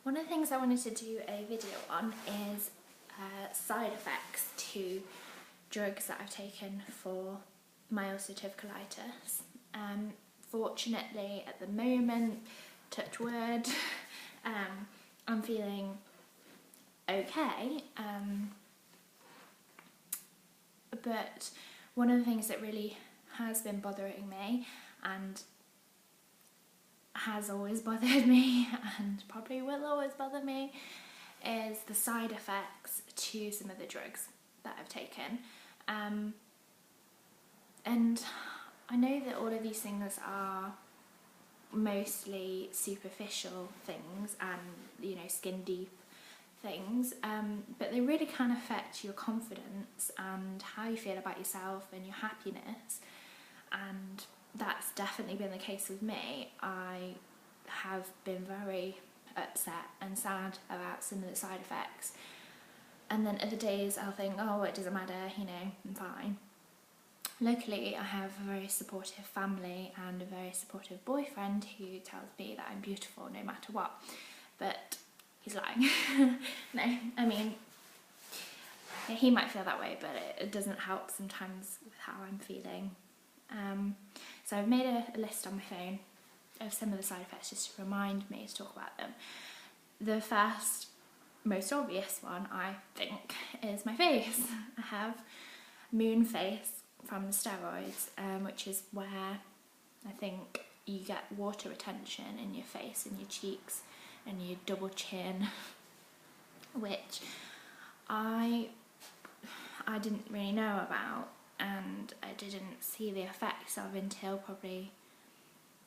One of the things I wanted to do a video on is side effects to drugs that I've taken for my ulcerative colitis. Fortunately, at the moment, touch wood, I'm feeling okay, but one of the things that really has been bothering me and has always bothered me and probably will always bother me is the side effects to some of the drugs that I've taken. And I know that all of these things are mostly superficial things and, you know, skin deep things, but they really can affect your confidence and how you feel about yourself and your happiness, and that's definitely been the case with me. I have been very upset and sad about some of the side effects, and then other days I'll think, oh, it doesn't matter, you know, I'm fine. Luckily, I have a very supportive family and a very supportive boyfriend who tells me that I'm beautiful no matter what, but he's lying. No, I mean, he might feel that way, but it doesn't help sometimes with how I'm feeling. So I've made a list on my phone of some of the side effects just to remind me to talk about them. The first, most obvious one, I think, is my face. I have moon face from the steroids, which is where I think you get water retention in your face and your cheeks and your double chin, which I didn't really know about, and I didn't see the effects of until probably,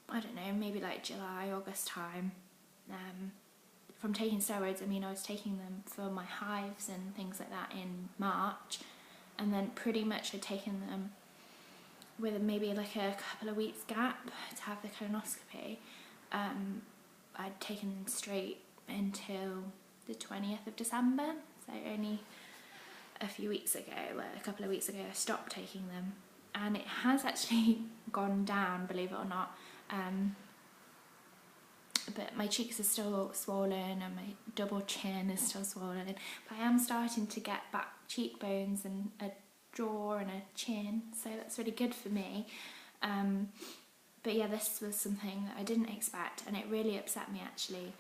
I don't know, maybe like July, August time. From taking steroids, I mean, I was taking them for my hives and things like that in March, and then pretty much had taken them with maybe like a couple of weeks gap to have the colonoscopy. I'd taken them straight until the 20th of December, so only a few weeks ago, well, a couple of weeks ago, I stopped taking them, and it has actually gone down, believe it or not. But my cheeks are still swollen and my double chin is still swollen, but I am starting to get back cheekbones and a jaw and a chin, so that's really good for me. But yeah, this was something that I didn't expect, and it really upset me actually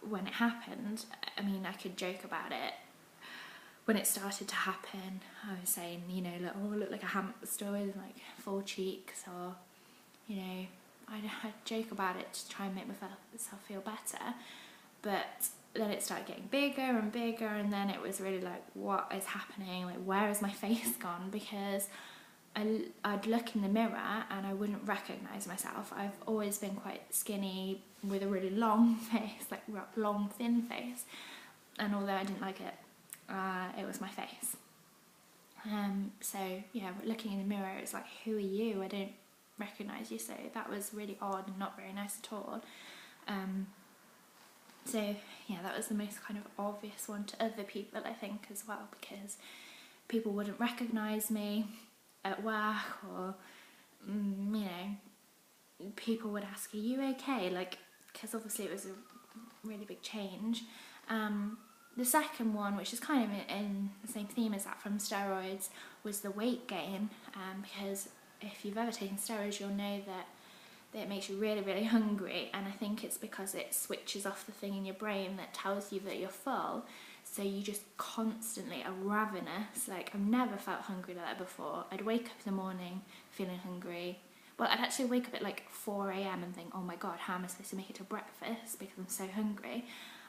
when it happened. I mean, I could joke about it. When it started to happen, I was saying, you know, like, oh, I look like a hamster with like full cheeks, or, you know, I'd joke about it to try and make myself feel better. But then it started getting bigger and bigger, and then it was really like, what is happening? Like, where has my face gone? Because I'd look in the mirror and I wouldn't recognise myself. I've always been quite skinny with a really long face, like long thin face, and although I didn't like it, it was my face. So yeah, looking in the mirror, it's like, who are you? I don't recognise you. So that was really odd and not very nice at all. So yeah, that was the most kind of obvious one to other people, I think, as well, because people wouldn't recognise me at work, or you know, people would ask, are you okay? Like, because obviously it was a really big change. The second one, which is kind of in the same theme as that from steroids, was the weight gain, because if you've ever taken steroids, you'll know that it makes you really, really hungry, and I think it's because it switches off the thing in your brain that tells you that you're full, so you just constantly are ravenous. Like, I've never felt hungry like that before. I'd wake up in the morning feeling hungry. Well, I'd actually wake up at like 4 AM and think, oh my god, how am I supposed to make it to breakfast because I'm so hungry?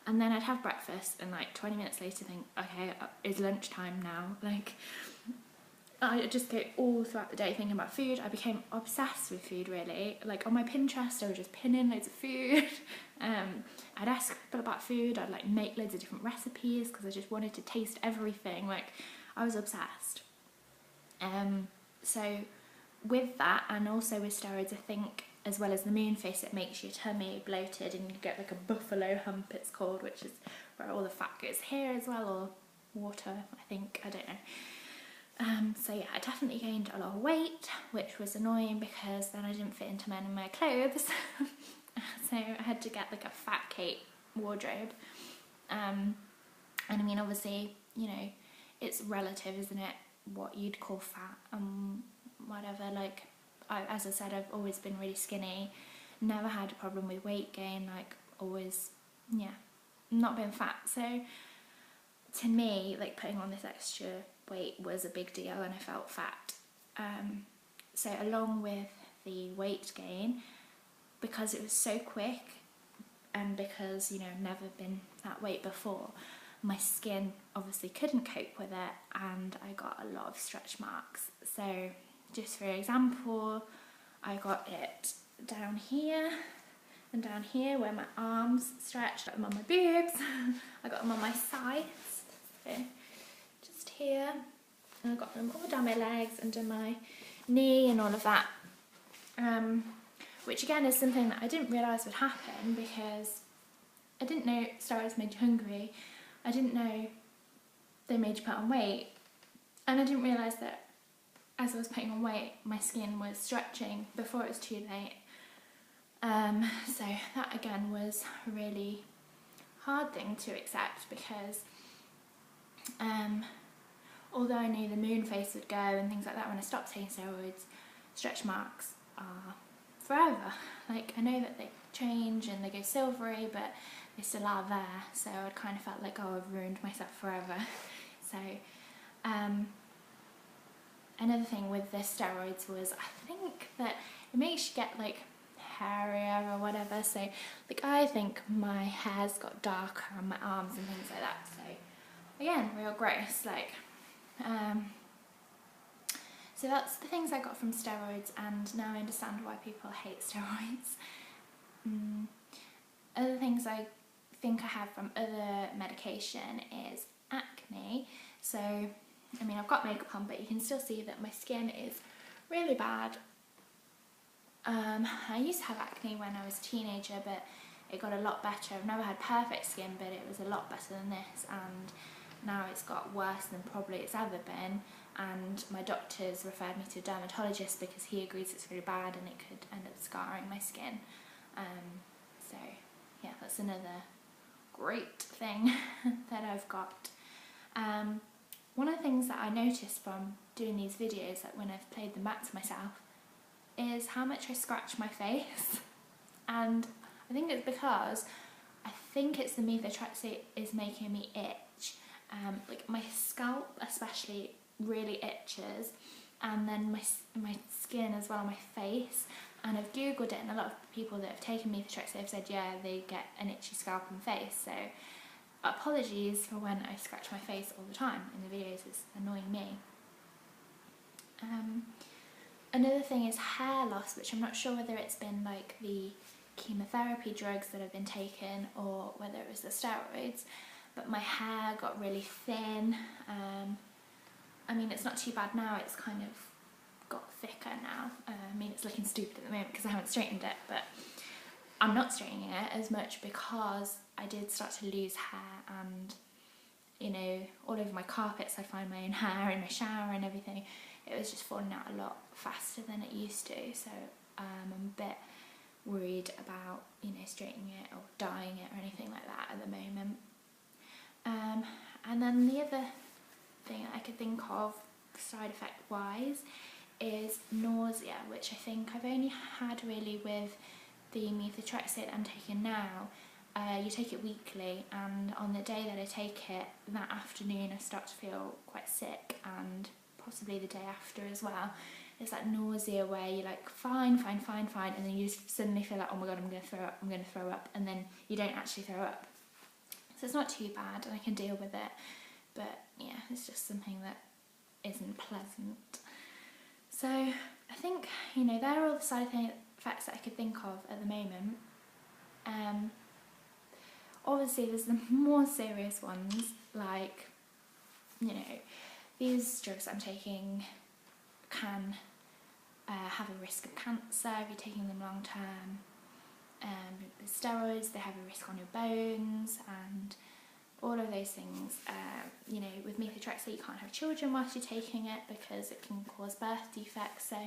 And then I'd have breakfast and like 20 minutes later think, okay, it's lunchtime now. Like, I just go all throughout the day thinking about food. I became obsessed with food, really. Like, on my Pinterest, I would just pin in loads of food. I'd ask people about food. I'd like make loads of different recipes because I just wanted to taste everything. Like, I was obsessed. So with that, and also with steroids, I think, as well as the moon face, it makes your tummy bloated and you get like a buffalo hump, it's called, which is where all the fat goes here as well, or water, I think, I don't know. So yeah, I definitely gained a lot of weight, which was annoying because then I didn't fit into my clothes. So I had to get like a fat cape wardrobe. And I mean, obviously, you know, it's relative, isn't it, what you'd call fat and whatever. Like, as I said, I've always been really skinny, never had a problem with weight gain, like always, yeah, not been fat. So to me, like, putting on this extra weight was a big deal, and I felt fat. So along with the weight gain, because it was so quick, and because, you know, I've never been that weight before, my skin obviously couldn't cope with it, and I got a lot of stretch marks. So just for example, I got it down here and down here where my arms stretch. I got them on my boobs, I got them on my sides, so just here, and I got them all down my legs, under my knee and all of that. Which again is something that I didn't realise would happen, because I didn't know steroids made you hungry, I didn't know they made you put on weight, and I didn't realise that as I was putting on weight, my skin was stretching before it was too late. So that again was a really hard thing to accept, because although I knew the moon face would go and things like that when I stopped taking steroids, stretch marks are forever. Like, I know that they change and they go silvery, but they still are there, so I kind of felt like, oh, I've ruined myself forever. So another thing with the steroids was, I think that it makes you get like hairier or whatever, so like I think my hair's got darker on my arms and things like that, so again, real gross. Like, so that's the things I got from steroids, and now I understand why people hate steroids. Other things I think I have from other medication is acne. So, I mean, I've got makeup on, but you can still see that my skin is really bad. I used to have acne when I was a teenager, but it got a lot better. I've never had perfect skin, but it was a lot better than this, and now it's got worse than probably it's ever been, and my doctor's referred me to a dermatologist because he agrees it's really bad and it could end up scarring my skin. So yeah, that's another great thing that I've got. One of the things that I noticed from doing these videos, that when I've played them back to myself, is how much I scratch my face. And I think it's because I think it's the methotrexate is making me itch. Like my scalp especially really itches, and then my skin as well, my face. And I've googled it, and a lot of people that have taken methotrexate have said, yeah, they get an itchy scalp and face. So apologies for when I scratch my face all the time in the videos, it's annoying me. Another thing is hair loss, which I'm not sure whether it's been like the chemotherapy drugs that I've been taking or whether it was the steroids, but my hair got really thin. I mean, it's not too bad now, it's kind of got thicker now. I mean, it's looking stupid at the moment because I haven't straightened it, but I'm not straightening it as much because I did start to lose hair, and, you know, all over my carpets I'd find my own hair in my shower and everything. It was just falling out a lot faster than it used to, so I'm a bit worried about, you know, straightening it or dyeing it or anything like that at the moment. And then the other thing that I could think of side effect wise is nausea, which I think I've only had really with the methotrexate that I'm taking now. You take it weekly, and on the day that I take it, that afternoon I start to feel quite sick, and possibly the day after as well. It's that nausea where you're like fine, and then you just suddenly feel like, oh my god, I'm going to throw up, and then you don't actually throw up. So it's not too bad, and I can deal with it, but yeah, it's just something that isn't pleasant. So I think, you know, they're all the side effects that I could think of at the moment. Obviously there's the more serious ones, like, you know, these drugs I'm taking can have a risk of cancer if you're taking them long term. With steroids, they have a risk on your bones and all of those things. You know, with methotrexate you can't have children whilst you're taking it because it can cause birth defects. So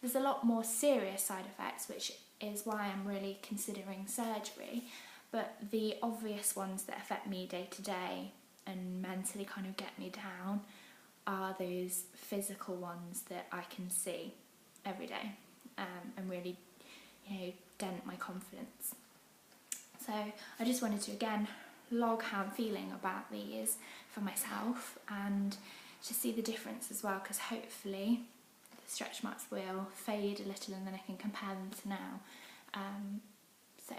there's a lot more serious side effects, which is why I'm really considering surgery. But the obvious ones that affect me day to day and mentally kind of get me down are those physical ones that I can see every day, and really, dent my confidence. So I just wanted to again log how I'm feeling about these for myself and to see the difference as well, because hopefully the stretch marks will fade a little and then I can compare them to now. So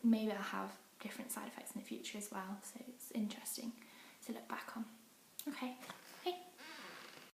maybe I'll have different side effects in the future as well, so it's interesting to look back on. Okay,